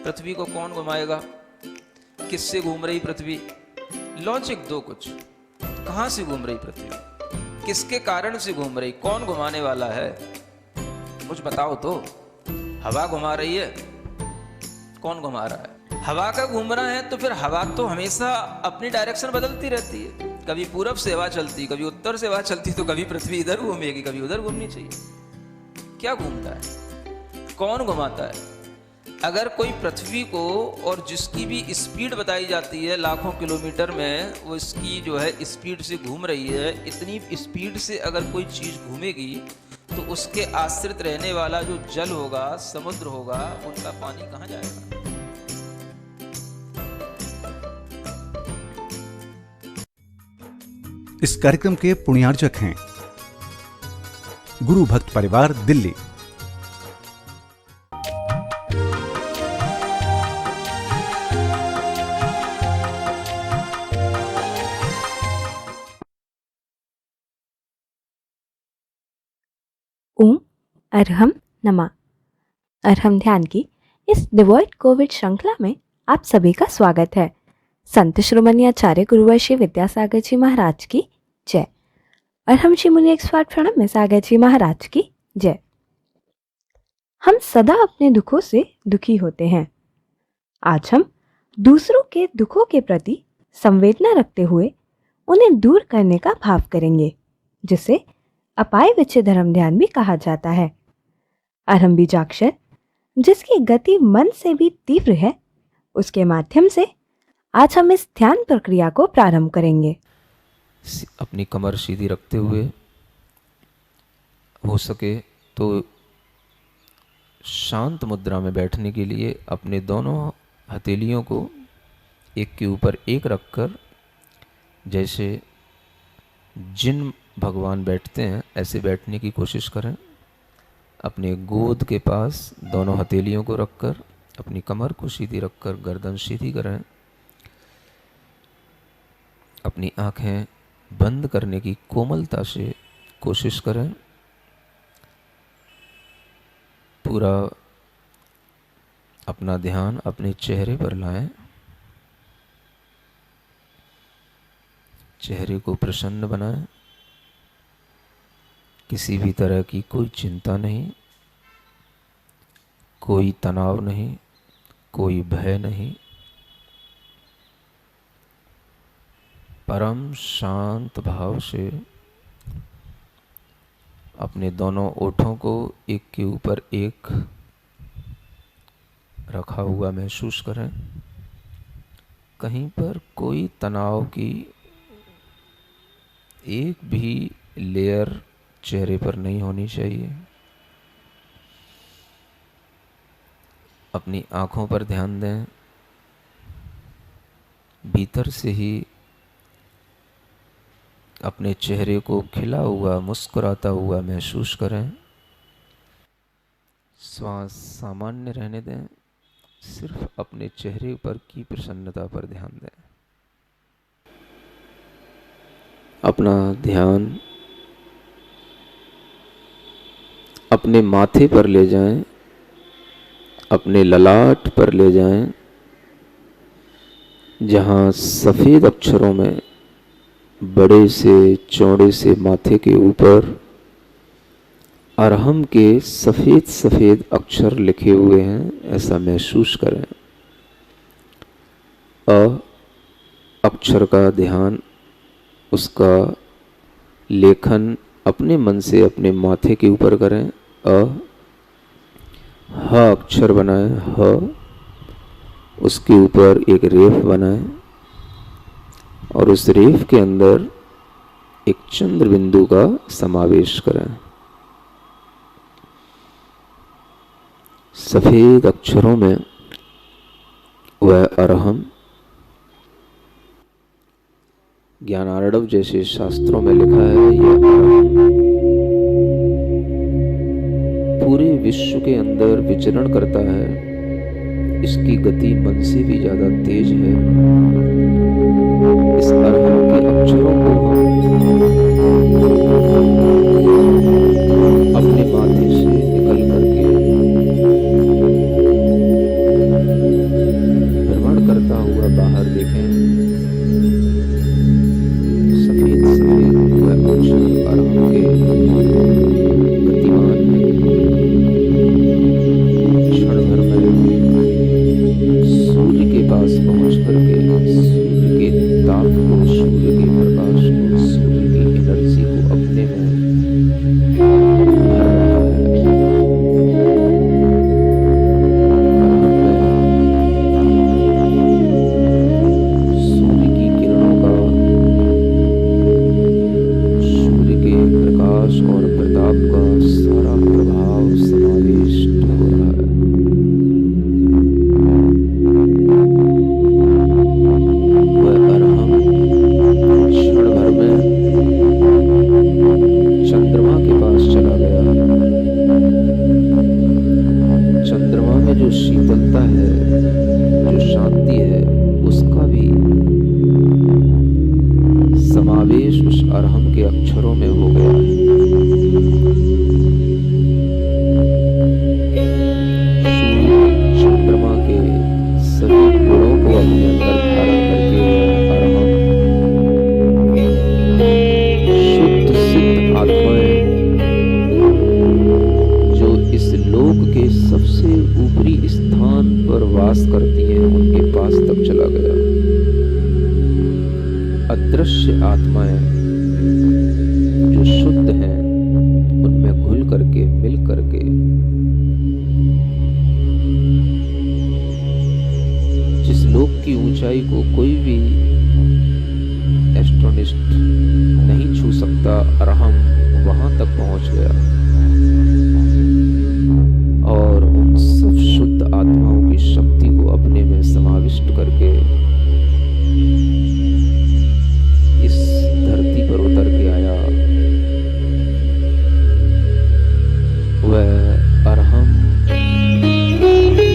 पृथ्वी को कौन घुमाएगा? किससे घूम रही पृथ्वी? लॉजिक दो कुछ। कहां से घूम रही पृथ्वी? किसके कारण से घूम रही? कौन घुमाने वाला है? कुछ बताओ तो। हवा घुमा रही है? कौन घुमा रहा है? हवा का घूमना है तो फिर हवा तो हमेशा अपनी डायरेक्शन बदलती रहती है। कभी पूरब से हवा चलती, कभी उत्तर से हवा चलती, तो कभी पृथ्वी इधर घूमेगी, कभी उधर घूमनी चाहिए। क्या घूमता है? कौन घुमाता है? अगर कोई पृथ्वी को, और जिसकी भी स्पीड बताई जाती है लाखों किलोमीटर में, वो इसकी जो है स्पीड से घूम रही है, इतनी स्पीड से अगर कोई चीज घूमेगी तो उसके आश्रित रहने वाला जो जल होगा, समुद्र होगा, उनका पानी कहाँ जाएगा? इस कार्यक्रम के पुण्यार्जक हैं गुरु भक्त परिवार, दिल्ली। ओम अरहम नमा। अरहम ध्यान की इस डिवॉइड कोविड श्रृंखला में आप सभी का स्वागत है। संत श्रोमणी आचार्य गुरुवर्षी विद्यासागर जी महाराज की जय। अरहम श्री मुनि एक्सपर्ट प्रणब में सागर जी महाराज की जय। हम सदा अपने दुखों से दुखी होते हैं। आज हम दूसरों के दुखों के प्रति संवेदना रखते हुए उन्हें दूर करने का भाव करेंगे, जिसे अपाय विचय धर्म ध्यान भी कहा जाता है। अरहम बीजाक्षर, जिसकी गति मन से भी तीव्र है, उसके माध्यम से आज हम इस ध्यान प्रक्रिया को प्रारंभ करेंगे। अपनी कमर सीधी रखते हुए, हो सके तो शांत मुद्रा में बैठने के लिए अपने दोनों हथेलियों को एक के ऊपर एक रखकर, जैसे जिन भगवान बैठते हैं ऐसे बैठने की कोशिश करें। अपने गोद के पास दोनों हथेलियों को रखकर अपनी कमर को सीधी रखकर गर्दन सीधी करें। अपनी आंखें बंद करने की कोमलता से कोशिश करें। पूरा अपना ध्यान अपने चेहरे पर लाएं। चेहरे को प्रसन्न बनाएं। किसी भी तरह की कोई चिंता नहीं, कोई तनाव नहीं, कोई भय नहीं। परम शांत भाव से अपने दोनों ओठों को एक के ऊपर एक रखा हुआ महसूस करें। कहीं पर कोई तनाव की एक भी लेयर चेहरे पर नहीं होनी चाहिए। अपनी आंखों पर ध्यान दें। भीतर से ही अपने चेहरे को खिला हुआ, मुस्कुराता हुआ महसूस करें। श्वास सामान्य रहने दें। सिर्फ अपने चेहरे पर की प्रसन्नता पर ध्यान दें। अपना ध्यान अपने माथे पर ले जाएं, अपने ललाट पर ले जाएं, जहां सफेद अक्षरों में बड़े से चौड़े से माथे के ऊपर अरहम के सफेद सफेद अक्षर लिखे हुए हैं, ऐसा महसूस करें। अ अक्षर का ध्यान, उसका लेखन अपने मन से अपने माथे के ऊपर करें। ह अक्षर बनाएं। ह, उसके ऊपर एक रेफ बनाएं और उस रेफ के अंदर एक चंद्र बिंदु का समावेश करें। सफेद अक्षरों में वह अरहम, ज्ञानार्णव जैसे शास्त्रों में लिखा है, यह अरहम पूरे विश्व के अंदर विचरण करता है। इसकी गति मन से भी ज्यादा तेज है। इस अरहम के अक्षरों को अपने माथे से निकल करके जो शीतलता है, जो शांति है, उसका भी समावेश उस अरहम के अक्षरों में हो गया है। चंद्रमा के सभी गुणों को अपने अंदर धारण करके अरहम शुद्ध सिद्ध आत्माएं जो इस लोक के सबसे ऊपरी स्थान पर वास करती हैं, उनके पास तक चला गया। अदृश्य आत्माएं जो शुद्ध हैं, उनमें घुल करके, मिल करके जिस लोक की ऊंचाई को कोई भी एस्ट्रोनिस्ट नहीं छू सकता, अरहम वहां तक पहुंच गया और उन सब शुद्ध आत्माओं की शक्ति को अपने में समाविष्ट करके इस धरती पर उतर के आया। वह अरहम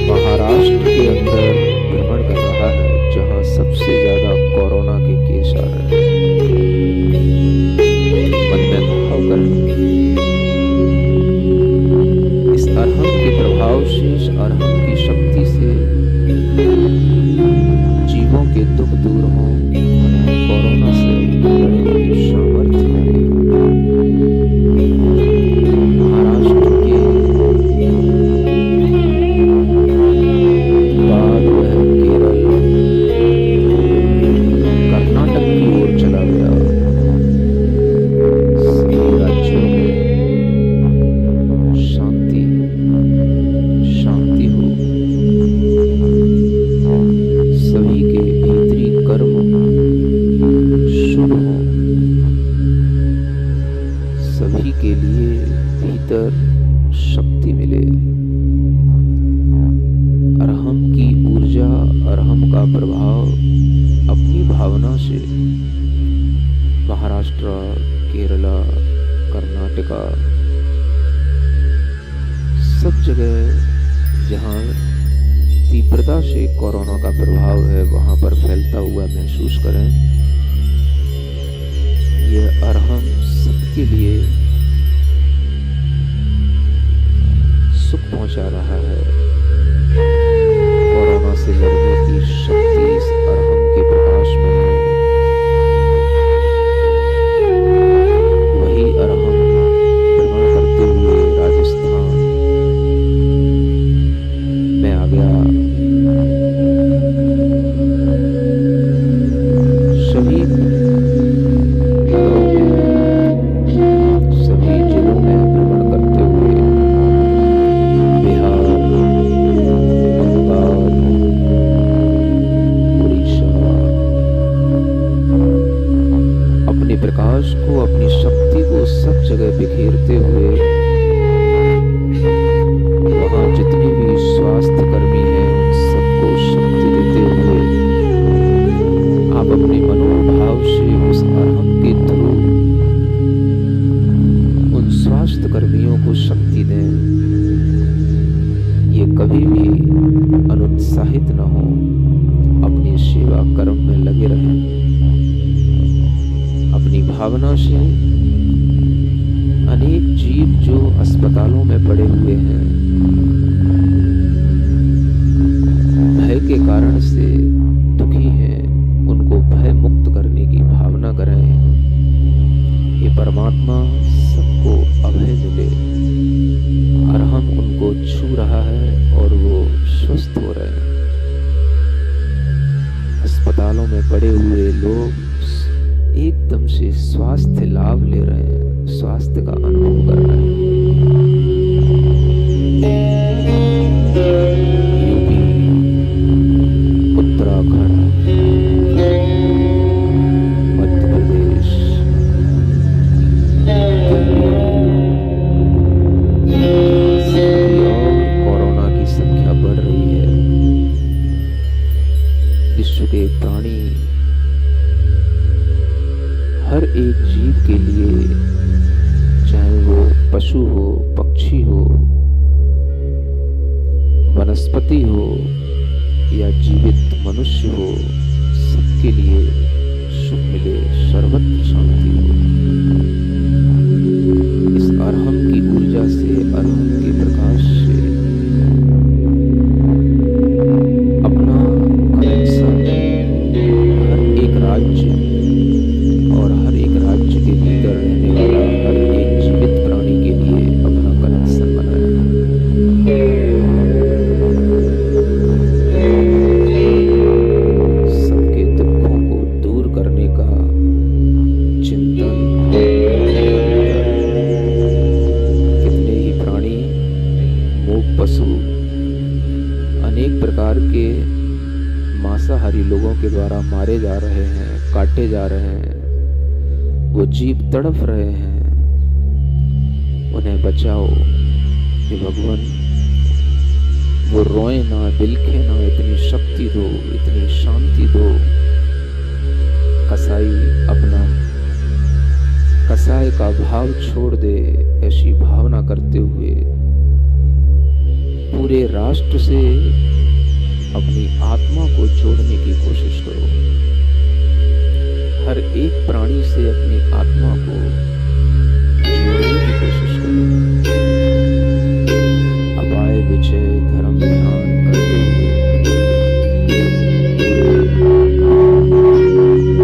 महाराष्ट्र के अंदर भ्रमण कर रहा है, जहां सबसे ज्यादा कोरोना के केस आ रहे हैं। मन में भाव करें, इस अरहम के प्रभाव से, इस अरहम की शक्ति से जीवों के दुख दूर हों, कोरोना से लड़ने की सामर्थ्य मिले। महाराष्ट्र के बाद वह केरल, कर्नाटक की ओर चला गया। सभी राज्यों में शांति शांति हो, सभी के भीतरी कर्म शुभ हो, सभी के लिए भीतर शक्ति मिले। अरहम की ऊर्जा, अरहम का प्रभाव अपनी भावना से महाराष्ट्र, केरला, कर्नाटका, सब जगह जहां तीव्रता से कोरोना का प्रभाव है, वहां पर फैलता हुआ महसूस करें। यह अरहम सबके लिए सुख पहुंचा रहा है। कोरोना से लड़ने की शक्ति इस अरहम के प्रकाश में है। वही अरहम भ्रमण करते हुए राजस्थान में आ गया। सभी नगरों में, सभी जिलों में भ्रमण करते हुए बिहार, बंगाल, उड़ीसा अपने प्रकाश को, अपनी शक्ति को सब जगह बिखेरते हुए वहां जितने भी स्वास्थ्य कर्मी हैं, उन सबको शक्ति देते हुए आप अपने मनोभाव से उस अरहम के थ्रू उन स्वास्थ्य कर्मियों को शक्ति दें। ये कभी भी अनुत्साहित न हो, अपनी सेवा कर्म में लगे रहें। अपनी भावना से अनेक जीव जो अस्पतालों में पड़े हुए हैं, भय के कारण से दुखी हैं, उनको भय मुक्त करने की भावना करें। हे परमात्मा, सबको अभय मिले। अरहम उनको छू रहा है और वो स्वस्थ हो रहे हैं। अस्पतालों में पड़े हुए लोग एकदम से स्वास्थ्य लाभ ले रहे हैं, स्वास्थ्य का अनुभव कर रहे हैं। यूपी, उत्तराखंड, मध्य प्रदेश, दिल्ली और कोरोना की संख्या बढ़ रही है। विश्व के प्राणी, हर एक जीव के लिए, चाहे वनस्पति हो या जीवित मनुष्य हो, सबके लिए सुख मिले, सर्वत्र शांति हो। इस अरहम की ऊर्जा से, अरहम के प्रकाश से अपना कनेक्शन हर एक राज्य और हर एक राज्य के भीतर रहने वाला हर एक जीवित प्राणी के लिए अपना कनेक्शन बनाया। सबके दुखों को दूर करने का चिंतन। कितने ही प्राणी, मूक पशु अनेक प्रकार के मांसाहारी लोगों के द्वारा मारे जा रहे हैं, काटे जा रहे हैं। वो जीव तड़फ रहे हैं, उन्हें बचाओ हे भगवान। वो रोए ना, बिलखे ना, इतनी शक्ति दो, इतनी शांति दो। कसाई अपना कसाई का भाव छोड़ दे, ऐसी भावना करते हुए पूरे राष्ट्र से अपनी आत्मा को जोड़ने की कोशिश करो। हर एक प्राणी से अपनी आत्मा को जोड़ने की कोशिश करो। अपाय विजय धर्म ध्यान करते हुए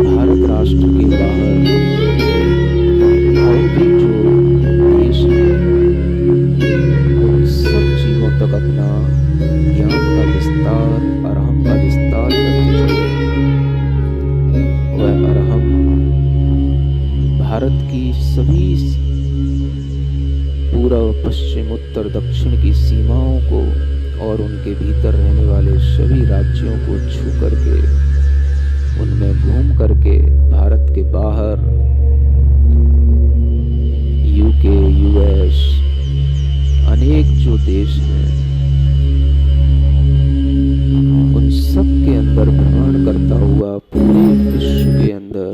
भारत राष्ट्र के बाहर और भी जो देश हैं, उन सब जीवों तक अपना ज्ञान का विस्तार, अरहम का विस्तार करते चले। वह अरहम भारत की सभी पूर्व, पश्चिम, उत्तर, दक्षिण की सीमाओं को और उनके भीतर रहने वाले सभी राज्यों को छू करके, उनमें घूम करके भारत के बाहर यूके, यूएस, अनेक जो देश हैं, उन सब के अंदर भ्रमण करता हुआ पूरे विश्व के अंदर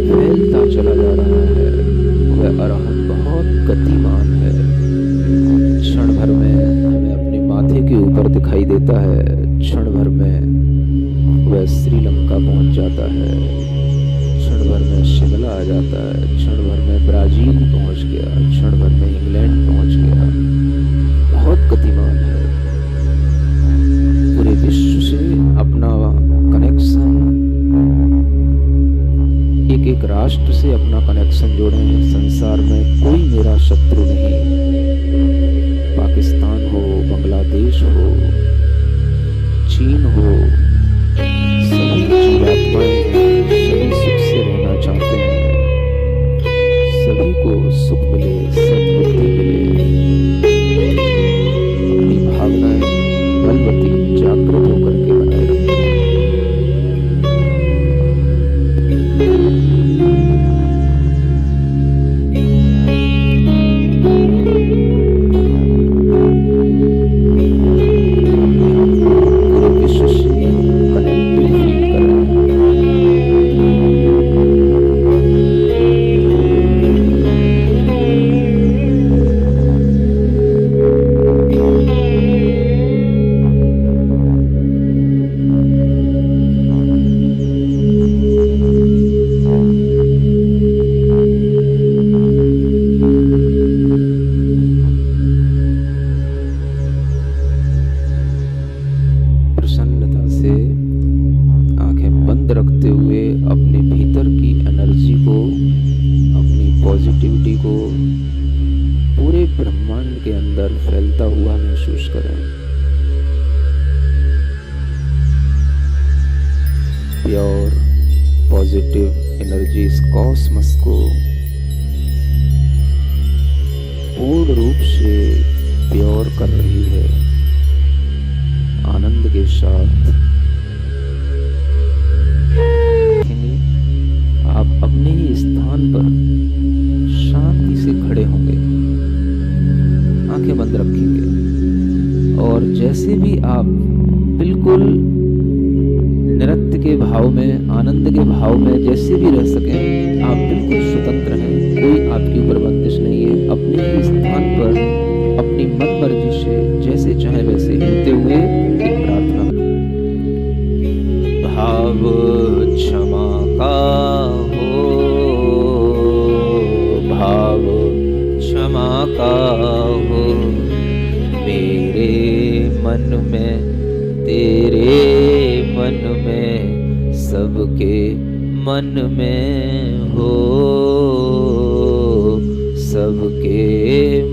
फैलता चला जा रहा है। वह अरहम बहुत गतिमान है। क्षण भर में हमें अपने माथे के ऊपर दिखाई देता है, क्षण भर में वह श्रीलंका पहुंच जाता है, क्षण भर में शिमला आ जाता है, क्षण भर में ब्राजील पहुंच गया, क्षण भर में इंग्लैंड पहुंच गया। बहुत गतिमान है। पूरे विश्व से अपना कनेक्शन, एक एक राष्ट्र से अपना कनेक्शन जोड़े हैं। संसार में कोई मेरा शत्रु नहीं। पाकिस्तान हो, बांग्लादेश हो, चीन हो, सभी जीवात्माएं हैं, सभी सुख से रहना चाहते हैं। सभी को सुख मिले, सद्बुद्धि मिले। अपनी भावनाएं बलवती, जागृत होकर के बनाए रखें। पॉजिटिविटी को पूरे ब्रह्मांड के अंदर फैलता हुआ महसूस करें। प्योर पॉजिटिव एनर्जी इस कॉस्मस को पूर्ण रूप से प्योर कर रही है। आनंद के साथ आप अपने ही स्थान पर शांति से खड़े होंगे, आंखें बंद रखेंगे और जैसे भी आप बिल्कुल नृत्य के भाव में, आनंद के भाव में जैसे भी रह सकें, आप बिल्कुल स्वतंत्र हैं। कोई आपके ऊपर बंदिश नहीं है। अपने ही स्थान पर अपनी मन मर्जी से जैसे चाहे वैसे हिलते हुए एक प्रार्थना करो। भाव क्षमा का हो, भाव क्षमा का हो, मेरे मन में, तेरे मन में, सबके मन में हो, सबके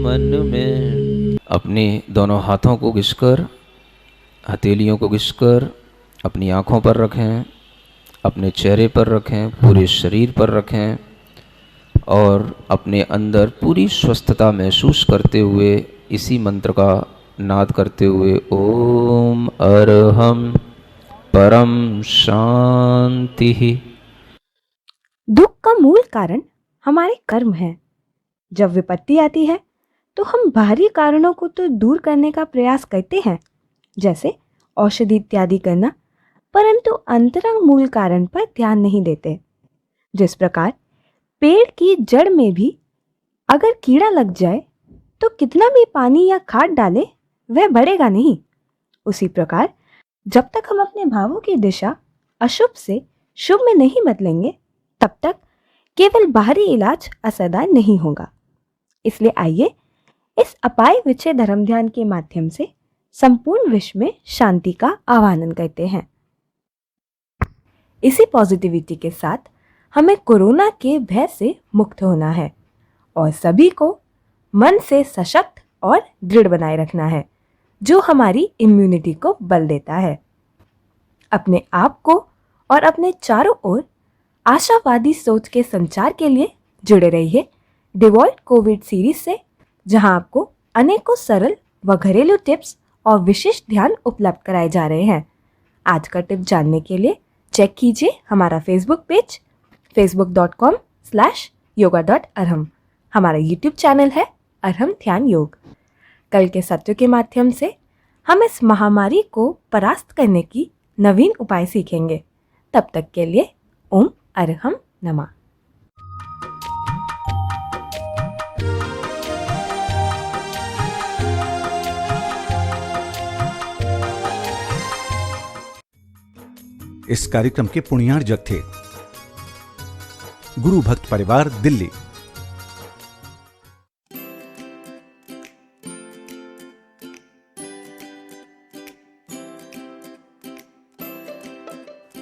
मन में। अपने दोनों हाथों को घिसकर, हथेलियों को घिसकर अपनी आँखों पर रखें, अपने चेहरे पर रखें, पूरे शरीर पर रखें और अपने अंदर पूरी स्वस्थता महसूस करते हुए इसी मंत्र का नाद करते हुए ओम अरहम परम शांति। दुख का मूल कारण हमारे कर्म है। जब विपत्ति आती है तो हम बाहरी कारणों को तो दूर करने का प्रयास करते हैं, जैसे औषधि इत्यादि करना, परंतु अंतरंग मूल कारण पर ध्यान नहीं देते। जिस प्रकार पेड़ की जड़ में भी अगर कीड़ा लग जाए तो कितना भी पानी या खाद डाले वह बढ़ेगा नहीं। उसी प्रकार जब तक हम अपने भावों की दिशा अशुभ से शुभ में नहीं बदलेंगे, तब तक केवल बाहरी इलाज असरदार नहीं होगा। इसलिए आइए इस अपाय विचय धर्म ध्यान के माध्यम से संपूर्ण विश्व में शांति का आह्वान करते हैं। इसी पॉजिटिविटी के साथ हमें कोरोना के भय से मुक्त होना है और सभी को मन से सशक्त और दृढ़ बनाए रखना है, जो हमारी इम्यूनिटी को बल देता है। अपने आप को और अपने चारों ओर आशावादी सोच के संचार के लिए जुड़े रहिए डिवॉल्ट कोविड सीरीज से, जहां आपको अनेकों सरल व घरेलू टिप्स और विशिष्ट ध्यान उपलब्ध कराए जा रहे हैं। आज का टिप जानने के लिए चेक कीजिए हमारा फेसबुक पेज facebook.com/yoga.arham। हमारा यूट्यूब चैनल है अरहम ध्यान योग। कल के सत्य के माध्यम से हम इस महामारी को परास्त करने की नवीन उपाय सीखेंगे। तब तक के लिए ओम अरहम नमः। इस कार्यक्रम के पुण्यार्जक थे गुरु भक्त परिवार दिल्ली।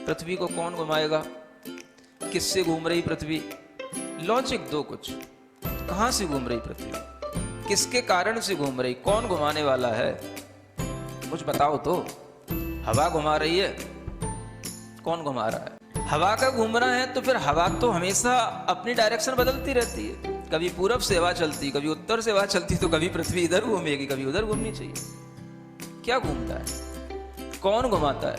पृथ्वी को कौन घुमाएगा? किससे घूम रही पृथ्वी? लॉजिक दो कुछ। कहां से घूम रही पृथ्वी? किसके कारण से घूम रही? कौन घुमाने वाला है? कुछ बताओ तो। हवा घुमा रही है? कौन घुमा रहा है? हवा का घूमना है तो फिर हवा तो हमेशा अपनी डायरेक्शन बदलती रहती है। कभी पूरब से हवा चलती, कभी उत्तर से हवा चलती, तो कभी पृथ्वी इधर घूमेगी, कभी उधर घूमनी चाहिए। क्या घूमता है? कौन घुमाता है?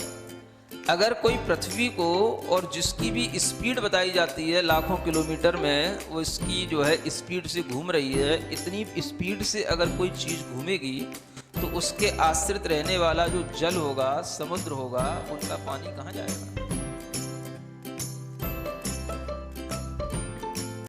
अगर कोई पृथ्वी को, और जिसकी भी स्पीड बताई जाती है लाखों किलोमीटर में, वो इसकी जो है स्पीड से घूम रही है, इतनी स्पीड से अगर कोई चीज़ घूमेगी तो उसके आश्रित रहने वाला जो जल होगा, समुद्र होगा, उनका पानी कहाँ जाएगा?